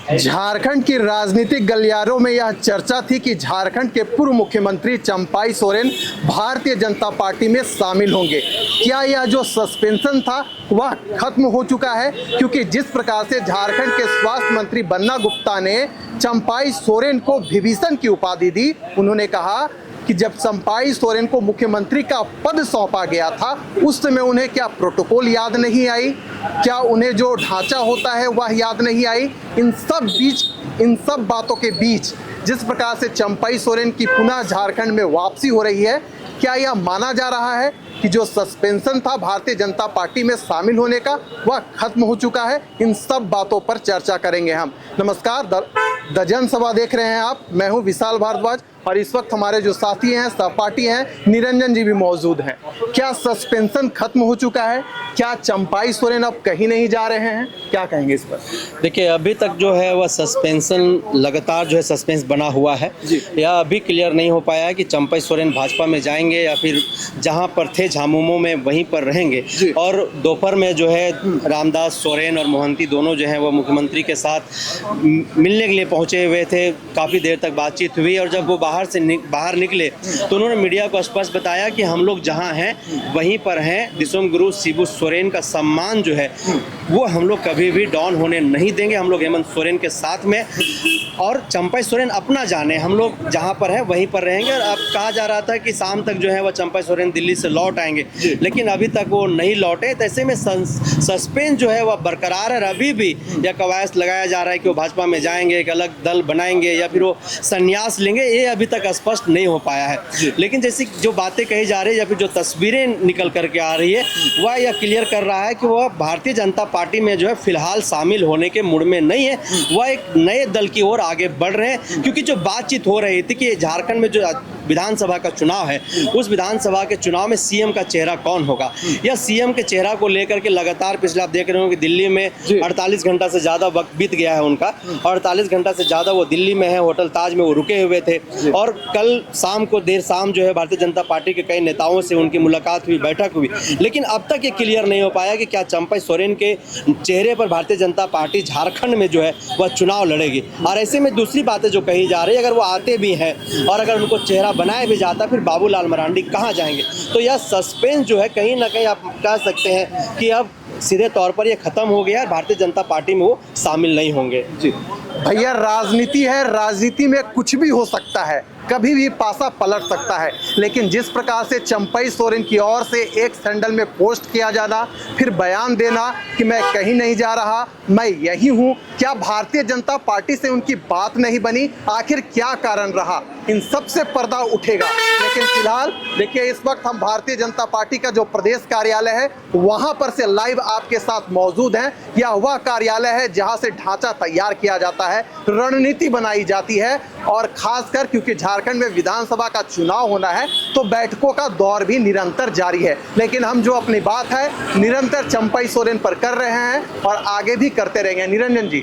झारखंड की राजनीतिक गलियारों में यह चर्चा थी कि झारखंड के पूर्व मुख्यमंत्री चंपाई सोरेन भारतीय जनता पार्टी में शामिल होंगे। क्या यह जो सस्पेंशन था वह खत्म हो चुका है? क्योंकि जिस प्रकार से झारखंड के स्वास्थ्य मंत्री बन्ना गुप्ता ने चंपाई सोरेन को विभीषण की उपाधि दी, उन्होंने कहा कि जब चंपाई सोरेन को मुख्यमंत्री का पद सौंपा गया था उस समय उन्हें क्या प्रोटोकॉल याद नहीं आई, क्या उन्हें जो ढांचा होता है वह याद नहीं आई। इन सब बातों के बीच जिस प्रकार से चंपाई सोरेन की पुनः झारखंड में वापसी हो रही है, क्या यह माना जा रहा है कि जो सस्पेंशन था भारतीय जनता पार्टी में शामिल होने का वह खत्म हो चुका है? इन सब बातों पर चर्चा करेंगे हम। नमस्कार, द जनसभा देख रहे हैं आप। मैं हूं विशाल भारद्वाज और इस वक्त हमारे जो साथी हैं, सहपाठी हैं, निरंजन जी भी मौजूद हैं। क्या सस्पेंशन खत्म हो चुका है? क्या चंपाई सोरेन अब कहीं नहीं जा रहे हैं? क्या कहेंगे इस पर? देखिए, अभी तक जो है वह सस्पेंशन लगातार जो है सस्पेंस बना हुआ है। यह अभी क्लियर नहीं हो पाया है कि चंपाई सोरेन भाजपा में जाएंगे या फिर जहां पर थे झामुमो में वहीं पर रहेंगे। और दोपहर में जो है रामदास सोरेन और मोहंती दोनों जो है वो मुख्यमंत्री के साथ मिलने के लिए पहुंचे हुए थे। काफ़ी देर तक बातचीत हुई और जब वो बाहर निकले तो उन्होंने मीडिया को स्पष्ट बताया कि हम लोग जहां हैं वहीं पर हैं। दिसोम गुरु शिबू सोरेन का सम्मान जो है वो हम लोग कभी भी डाउन होने नहीं देंगे। हम लोग हेमंत सोरेन के साथ में, और चंपाई सोरेन अपना जाने, हम लोग जहां पर हैं वहीं पर रहेंगे। और अब कहा जा रहा था कि शाम तक जो है वह चंपाई सोरेन दिल्ली से लौट आएंगे, लेकिन अभी तक वो नहीं लौटे। तो ऐसे में सस्पेंस जो है वह बरकरार है। अभी भी यह कवायद लगाया जा रहा है कि वो भाजपा में जाएंगे, एक अलग दल बनाएंगे या फिर वो संन्यास लेंगे, ये अभी तक स्पष्ट नहीं हो पाया है। लेकिन जैसी जो बातें कही जा रही है या फिर जो तस्वीरें निकल करके आ रही है वह यह क्लियर कर रहा है कि वह भारतीय जनता पार्टी में जो है फिलहाल शामिल होने के मूड में नहीं है। वह एक नए दल की ओर आगे बढ़ रहे हैं, क्योंकि जो बातचीत हो रही थी कि झारखंड में जो विधानसभा का चुनाव है उस विधानसभा के चुनाव में सीएम का चेहरा कौन होगा, या सीएम के चेहरा को लेकर के लगातार पिछले आप देख रहे हो कि दिल्ली में 48 घंटा से ज़्यादा वक्त बीत गया है उनका। 48 घंटा से ज़्यादा वो दिल्ली में है, होटल ताज में वो रुके हुए थे। और कल शाम को देर शाम जो है भारतीय जनता पार्टी के कई नेताओं से उनकी मुलाकात हुई, बैठक हुई, लेकिन अब तक ये क्लियर नहीं हो पाया कि क्या चंपाई सोरेन के चेहरे पर भारतीय जनता पार्टी झारखंड में जो है वह चुनाव लड़ेगी। और ऐसे में दूसरी बातें जो कही जा रही है, अगर वो आते भी हैं और अगर उनको चेहरा बनाया भी जाता फिर बाबूलाल मरांडी कहाँ जाएंगे। तो यह सस्पेंस जो है कहीं ना कहीं आप कह सकते हैं कि अब सीधे तौर पर यह खत्म हो गया है। भारतीय जनता पार्टी में वो शामिल नहीं होंगे। जी भैया, राजनीति है, राजनीति में कुछ भी हो सकता है, कभी भी पासा पलट सकता है। लेकिन जिस प्रकार से चंपाई सोरेन की ओर से एक सैंडल में पोस्ट किया जाना, फिर बयान देना कि मैं कहीं नहीं जा रहा, मैं यही हूं, क्या भारतीय जनता पार्टी से उनकी बात नहीं बनी? आखिर क्या कारण रहा? इन सब से पर्दा उठेगा। लेकिन फिलहाल देखिए, इस वक्त हम भारतीय जनता पार्टी का जो प्रदेश कार्यालय है वहां पर से लाइव आपके साथ मौजूद हैं। यह वह कार्यालय है जहां से ढांचा तैयार किया जाता है, रणनीति बनाई जाती है, और खासकर क्योंकि झारखंड में विधानसभा का चुनाव होना है तो बैठकों का दौर भी निरंतर जारी है। लेकिन हम जो अपनी बात है निरंतर चंपाई सोरेन पर कर रहे हैं और आगे भी करते रहेंगे। निरंजन जी,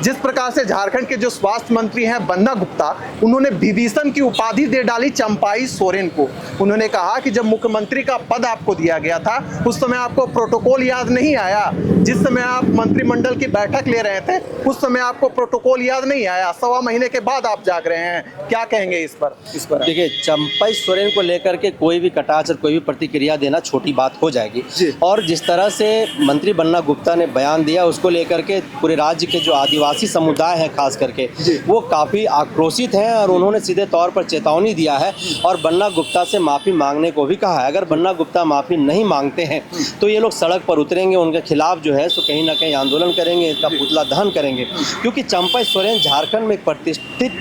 जिस प्रकार से झारखंड के जो स्वास्थ्य मंत्री हैं बन्ना गुप्ता, उन्होंने विभीषण की उपाधि दे डाली चंपाई सोरेन को। उन्होंने कहा कि जब मुख्यमंत्री का पद आपको दिया गया था उस समय आपको प्रोटोकॉल याद नहीं आया, जिस समय आप मंत्रिमंडल की बैठक ले रहे थे उस समय आपको प्रोटोकॉल याद नहीं आया, 1.25 महीने के बाद आप जाग रहे हैं। क्या कहेंगे इस पर? देखिए, चंपाई सोरेन को लेकर के कोई भी कटाक्ष और कोई भी प्रतिक्रिया देना छोटी बात हो जाएगी। और जिस तरह से मंत्री बन्ना गुप्ता ने बयान दिया उसको लेकर के पूरे राज्य के जो आदिवासी समुदाय है खास करके वो काफ़ी आक्रोशित हैं और उन्होंने सीधे तौर पर चेतावनी दिया है और बन्ना गुप्ता से माफ़ी मांगने को भी कहा है। अगर बन्ना गुप्ता माफ़ी नहीं मांगते हैं तो ये लोग सड़क पर उतरेंगे, उनके खिलाफ जो है सो कहीं ना कहीं आंदोलन करेंगे, इसका पुतला दहन करेंगे। क्योंकि चंपाई सोरेन झारखंड में एक प्रतिष्ठित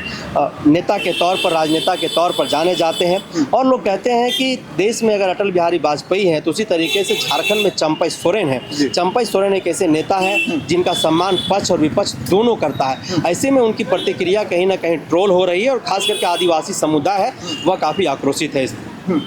नेता के तौर पर, राजनेता के तौर पर जाने जाते हैं। और लोग कहते हैं कि देश में अगर अटल बिहारी वाजपेयी हैं तो उसी तरीके से झारखंड में चंपाई सोरेन है। चंपाई सोरेन एक ऐसे नेता हैं जिनका सम्मान पक्ष और विपक्ष दोनों करता है। ऐसे में उनकी प्रतिक्रिया कहीं ना कहीं ट्रोल हो रही है और खास करके आदिवासी समुदाय है वह काफ़ी आक्रोशित है इसमें।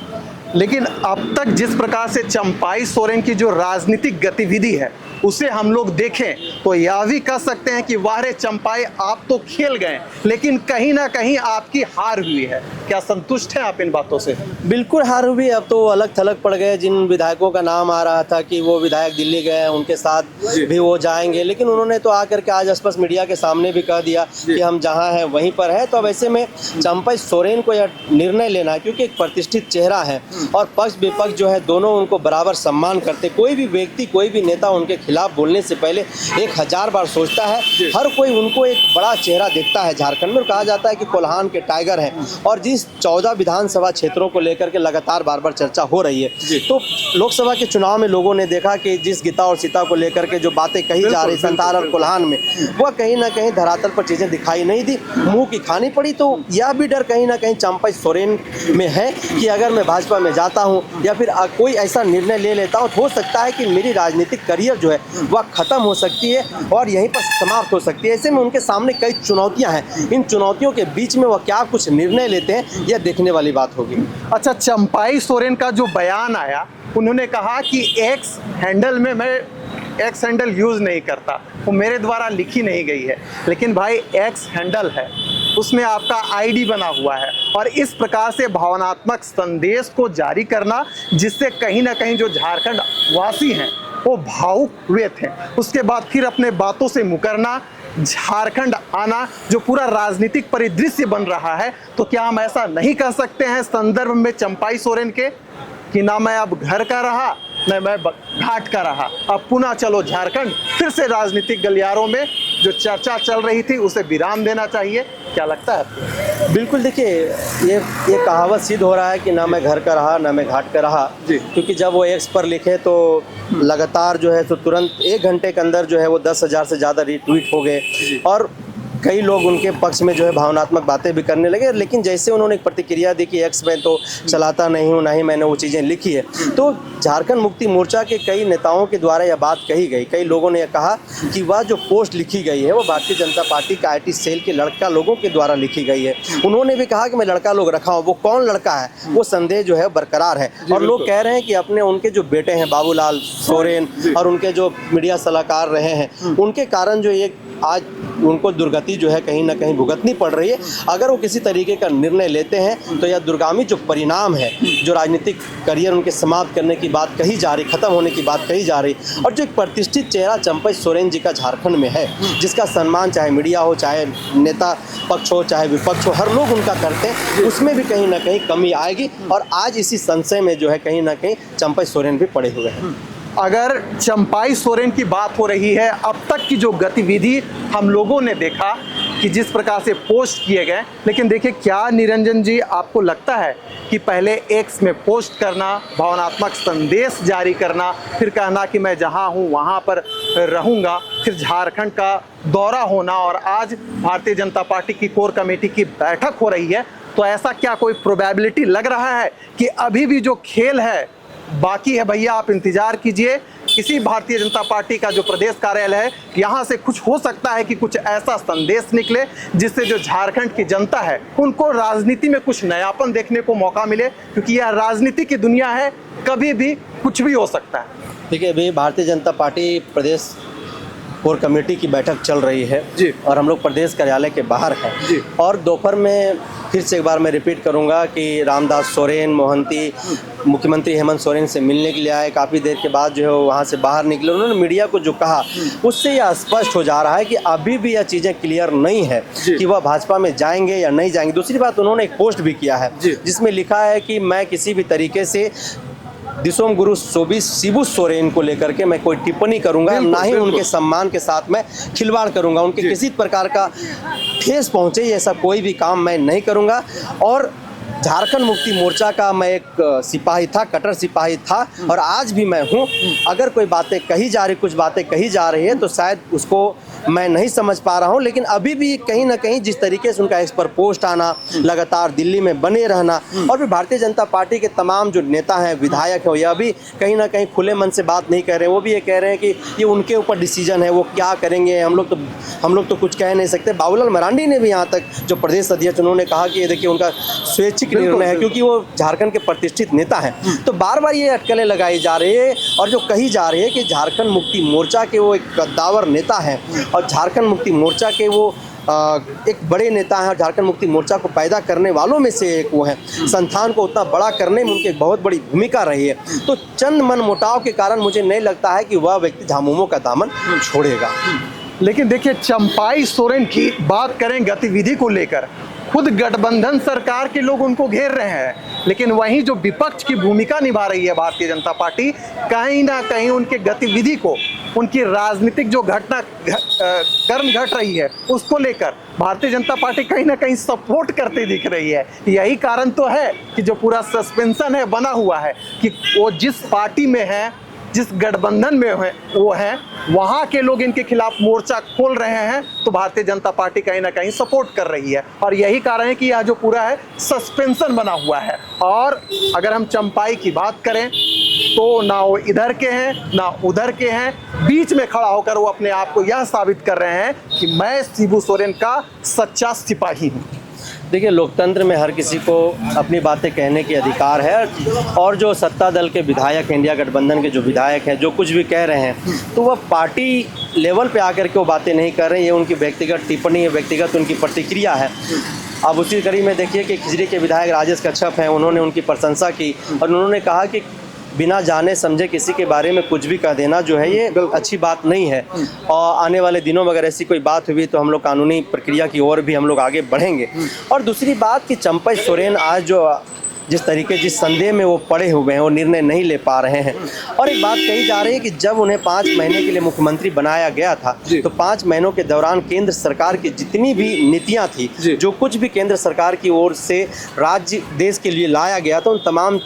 लेकिन अब तक जिस प्रकार से चंपाई सोरेन की जो राजनीतिक गतिविधि है उसे हम लोग देखें तो यह भी कह सकते हैं कि वाह रे चंपाई, आप तो खेल गए, लेकिन कहीं ना कहीं आपकी हार हुई है। क्या संतुष्ट हैं आप इन बातों से? बिल्कुल हार हुई। अब तो अलग थलग पड़ गए। जिन विधायकों का नाम आ रहा था कि वो विधायक दिल्ली गए हैं, उनके साथ भी वो जाएंगे, लेकिन उन्होंने तो आकर के आज स्पष्ट मीडिया के सामने भी कह दिया कि हम जहां हैं वहीं पर है। तो अब ऐसे में चंपई सोरेन को यह निर्णय लेना है, क्योंकि एक प्रतिष्ठित चेहरा है और पक्ष विपक्ष जो है दोनों उनको बराबर सम्मान करते। कोई भी व्यक्ति, कोई भी नेता उनके खिलाफ बोलने से पहले 1000 बार सोचता है। हर कोई उनको एक बड़ा चेहरा देखता है। झारखंड में कहा जाता है कि कोल्हान के टाइगर हैं, और जिस 14 विधानसभा क्षेत्रों को लेकर के लगातार बार बार चर्चा हो रही है, तो लोकसभा के चुनाव में लोगों ने देखा कि जिस गीता और सीता को लेकर के जो बातें कही जा रही संताल और कोल्हान में, वह कहीं ना कहीं धरातल पर चीज़ें दिखाई नहीं दी, मुंह की खानी पड़ी। तो यह भी डर कहीं ना कहीं चंपई सोरेन में है कि अगर मैं भाजपा में जाता हूं या फिर कोई ऐसा निर्णय ले लेता हूं, तो हो सकता है कि मेरी राजनीतिक करियर जो है वह खत्म हो सकती है और यहीं पर समाप्त हो सकती है। ऐसे में उनके सामने कई चुनौतियां हैं। इन चुनौतियों के बीच में वह क्या कुछ निर्णय लेते हैं, यह देखने वाली बात होगी। अच्छा, चंपई सोरेन का जो बयान आया, उन्होंने कहा कि एक्स हैंडल में मैं एक्स हैंडल यूज़ नहीं करता, वो मेरे द्वारा लिखी नहीं गई है, लेकिन भाई एक्स हैंडल है, उसमें आपका आईडी बना हुआ है, और इस प्रकार से भावनात्मक संदेश को जारी करना, जिससे कहीं ना कहीं जो झारखंड वासी हैं वो भावुक हुए थे, उसके बाद फिर अपने बातों से मुकरना, झारखंड आना, जो पूरा राजनीतिक परिदृश्य बन रहा है, तो क्या हम ऐसा नहीं कर सकते हैं संदर्भ में चंपई सोरेन के कि ना मैं अब घर का रहा, न मैं घाट का रहा, अब पुनः चलो झारखंड, फिर से राजनीतिक गलियारों में जो चर्चा चल रही थी उसे विराम देना चाहिए? क्या लगता है आपको? बिल्कुल, देखिए ये कहावत सिद्ध हो रहा है कि ना मैं घर का रहा ना मैं घाट का रहा, क्योंकि जब वो एक्स पर लिखे तो लगातार जो है तो तुरंत 1 घंटे के अंदर जो है वो 10,000 से ज़्यादा रीट्वीट हो गए और कई लोग उनके पक्ष में जो है भावनात्मक बातें भी करने लगे। लेकिन जैसे उन्होंने एक प्रतिक्रिया दी कि एक्स में तो चलाता नहीं हूँ, ना ही मैंने वो चीज़ें लिखी है, तो झारखंड मुक्ति मोर्चा के कई नेताओं के द्वारा यह बात कही गई। कई लोगों ने यह कहा कि वह जो पोस्ट लिखी गई है वो भारतीय जनता पार्टी का IT सेल के लड़का लोगों के द्वारा लिखी गई है। उन्होंने भी कहा कि मैं लड़का लोग रखा हूँ, वो कौन लड़का है, वो संदेह जो है बरकरार है। और लोग कह रहे हैं कि अपने उनके जो बेटे हैं बाबूलाल सोरेन और उनके जो मीडिया सलाहकार रहे हैं, उनके कारण जो ये आज उनको दुर्गति जो है कहीं ना कहीं भुगतनी पड़ रही है। अगर वो किसी तरीके का निर्णय लेते हैं तो यह दुर्गामी जो परिणाम है, जो राजनीतिक करियर उनके समाप्त करने की बात कही जा रही, खत्म होने की बात कही जा रही, और जो एक प्रतिष्ठित चेहरा चंपई सोरेन जी का झारखंड में है, जिसका सम्मान चाहे मीडिया हो, चाहे नेता पक्ष हो, चाहे विपक्ष हो, हर लोग उनका करते हैं, उसमें भी कहीं ना कहीं कमी आएगी। और आज इसी संशय में जो है कहीं ना कहीं चंपई सोरेन भी पड़े हुए हैं। अगर चंपई सोरेन की बात हो रही है, अब तक की जो गतिविधि हम लोगों ने देखा कि जिस प्रकार से पोस्ट किए गए, लेकिन देखिए क्या निरंजन जी, आपको लगता है कि पहले एक्स में पोस्ट करना, भावनात्मक संदेश जारी करना, फिर कहना कि मैं जहां हूं वहां पर रहूंगा, फिर झारखंड का दौरा होना, और आज भारतीय जनता पार्टी की कोर कमेटी की बैठक हो रही है, तो ऐसा क्या कोई प्रोबेबिलिटी लग रहा है कि अभी भी जो खेल है बाकी है? भैया आप इंतजार कीजिए, किसी भारतीय जनता पार्टी का जो प्रदेश कार्यालय है, यहाँ से कुछ हो सकता है कि कुछ ऐसा संदेश निकले जिससे जो झारखंड की जनता है उनको राजनीति में कुछ नयापन देखने को मौका मिले, क्योंकि यह राजनीति की दुनिया है, कभी भी कुछ भी हो सकता है। देखिए, अभी भारतीय जनता पार्टी प्रदेश कोर कमेटी की बैठक चल रही है जी, और हम लोग प्रदेश कार्यालय के बाहर हैं जी, और दोपहर में फिर से एक बार मैं रिपीट करूंगा कि रामदास सोरेन, मोहंती मुख्यमंत्री हेमंत सोरेन से मिलने के लिए आए, काफ़ी देर के बाद जो है वहाँ से बाहर निकले। उन्होंने मीडिया को जो कहा उससे यह स्पष्ट हो जा रहा है कि अभी भी यह चीज़ें क्लियर नहीं है कि वह भाजपा में जाएंगे या नहीं जाएंगे। दूसरी बात, उन्होंने एक पोस्ट भी किया है जिसमें लिखा है कि मैं किसी भी तरीके से दिसोम गुरु शिबू सोरेन को लेकर के मैं कोई टिप्पणी करूंगा, ना ही उनके सम्मान के साथ मैं खिलवाड़ करूंगा, उनके किसी प्रकार का ठेस पहुंचे ऐसा कोई भी काम मैं नहीं करूंगा। और झारखंड मुक्ति मोर्चा का मैं एक सिपाही था, कट्टर सिपाही था, और आज भी मैं हूं। अगर कोई बातें कही जा रही, कुछ बातें कही जा रही है तो शायद उसको मैं नहीं समझ पा रहा हूं, लेकिन अभी भी कहीं ना कहीं जिस तरीके से उनका इस पर पोस्ट आना, लगातार दिल्ली में बने रहना, और भी भारतीय जनता पार्टी के तमाम जो नेता हैं, विधायक हैं, यह भी कहीं ना कहीं खुले मन से बात नहीं कर रहे हैं। वो भी ये कह रहे हैं कि ये उनके ऊपर डिसीजन है, वो क्या करेंगे, हम लोग तो कुछ कह नहीं सकते। बाबूलाल मरांडी ने भी यहाँ तक जो प्रदेश अध्यक्ष, उन्होंने कहा कि ये देखिए उनका स्वैच्छिक निर्णय है, क्योंकि वो झारखंड के प्रतिष्ठित नेता हैं। तो बार बार ये अटकलें लगाई जा रही है और जो कही जा रही है कि झारखंड मुक्ति मोर्चा के वो एक कद्दावर नेता हैं और झारखंड मुक्ति मोर्चा के वो एक बड़े नेता हैं और झारखंड मुक्ति मोर्चा को पैदा करने वालों में से एक वो हैं। संस्थान को उतना बड़ा करने में उनकी एक बहुत बड़ी भूमिका रही है। तो चंद मनमुटाव के कारण मुझे नहीं लगता है कि वह व्यक्ति झामुमो का दामन छोड़ेगा। लेकिन देखिए, चंपाई सोरेन की बात करें गतिविधि को लेकर, खुद गठबंधन सरकार के लोग उनको घेर रहे हैं, लेकिन वहीं जो विपक्ष की भूमिका निभा रही है भारतीय जनता पार्टी, कहीं ना कहीं उनके गतिविधि को, उनकी राजनीतिक जो कर्म घट रही है उसको लेकर भारतीय जनता पार्टी कहीं ना कहीं सपोर्ट करती दिख रही है। यही कारण तो है कि जो पूरा सस्पेंशन है बना हुआ है कि वो जिस पार्टी में है, जिस गठबंधन में है वो है, वहाँ के लोग इनके खिलाफ मोर्चा खोल रहे हैं, तो भारतीय जनता पार्टी कहीं ना कहीं सपोर्ट कर रही है। और यही कारण है कि यह जो पूरा है सस्पेंशन बना हुआ है। और अगर हम चंपाई की बात करें तो ना वो इधर के हैं ना उधर के हैं, बीच में खड़ा होकर वो अपने आप को यह साबित कर रहे हैं कि मैं शिबू सोरेन का सच्चा सिपाही हूँ। देखिए, लोकतंत्र में हर किसी को अपनी बातें कहने की अधिकार है, और जो सत्ता दल के विधायक, इंडिया गठबंधन के जो विधायक हैं, जो कुछ भी कह रहे हैं तो वह पार्टी लेवल पे आकर के वो बातें नहीं कर रहे हैं। ये उनकी व्यक्तिगत टिप्पणी है, व्यक्तिगत उनकी प्रतिक्रिया है। अब उसी कड़ी में देखिए कि खिजरी के विधायक राजेश कच्छप हैं, उन्होंने उनकी प्रशंसा की और उन्होंने कहा कि बिना जाने समझे किसी के बारे में कुछ भी कह देना जो है ये अच्छी बात नहीं है, और आने वाले दिनों में अगर ऐसी कोई बात हुई तो हम लोग कानूनी प्रक्रिया की ओर भी हम लोग आगे बढ़ेंगे। और दूसरी बात कि चंपई सोरेन आज जो जिस संदेह में वो पड़े हुए हैं, वो निर्णय नहीं ले पा रहे हैं। और एक बात कही जा रही है कि जब उन्हें 5 महीने के लिए मुख्यमंत्री बनाया गया था तो 5 महीनों के दौरान केंद्र सरकार की जितनी भी नीतियां थी, जो कुछ भी केंद्र सरकार की ओर से राज्य देश के लिए लाया गया था, उन तमाम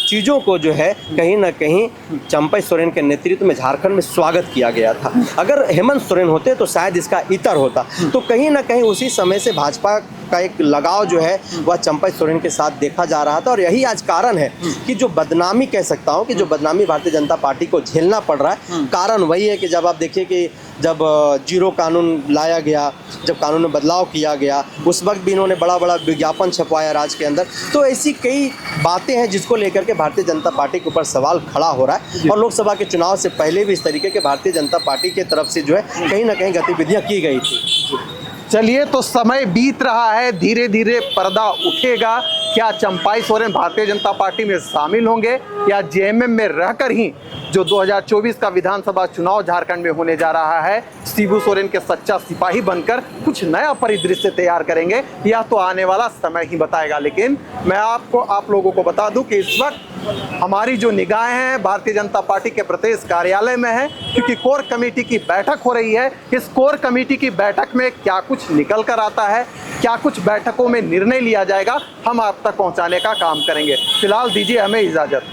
चीज़ों को जो है कहीं ना कहीं चंपई सोरेन के नेतृत्व में झारखंड में स्वागत किया गया था। अगर हेमंत सोरेन होते तो शायद इसका इतर होता। तो कहीं ना कहीं उसी समय से भाजपा का एक लगाव जो है वह चंपई सोरेन के साथ देखा जा रहा था। और यही आज कारण है कि जो बदनामी कह सकता हूँ कि जो बदनामी भारतीय जनता पार्टी को झेलना पड़ रहा है, कारण वही है कि जब आप देखिए कि जब जीरो कानून लाया गया, जब कानून में बदलाव किया गया, उस वक्त भी इन्होंने बड़ा बड़ा विज्ञापन छपवाया राज्य के अंदर। तो ऐसी कई बातें हैं जिसको लेकर के भारतीय जनता पार्टी के ऊपर सवाल खड़ा हो रहा है। और लोकसभा के चुनाव से पहले भी इस तरीके के भारतीय जनता पार्टी की तरफ से जो है कहीं ना कहीं गतिविधियां की गई थी। चलिए, तो समय बीत रहा है, धीरे धीरे पर्दा उठेगा। क्या चंपाई सोरेन भारतीय जनता पार्टी में शामिल होंगे या जेएमएम में रहकर ही जो 2024 का विधानसभा चुनाव झारखंड में होने जा रहा है, शिबू सोरेन के सच्चा सिपाही बनकर कुछ नया परिदृश्य तैयार करेंगे, यह तो आने वाला समय ही बताएगा। लेकिन मैं आप लोगों को बता दूं कि इस वक्त हमारी जो निगाहें हैं भारतीय जनता पार्टी के प्रदेश कार्यालय में है, क्योंकि कोर कमेटी की बैठक हो रही है। इस कोर कमेटी की बैठक में क्या कुछ निकल कर आता है, क्या कुछ बैठकों में निर्णय लिया जाएगा, हम आप तक पहुंचाने का काम करेंगे। फिलहाल दीजिए हमें इजाजत।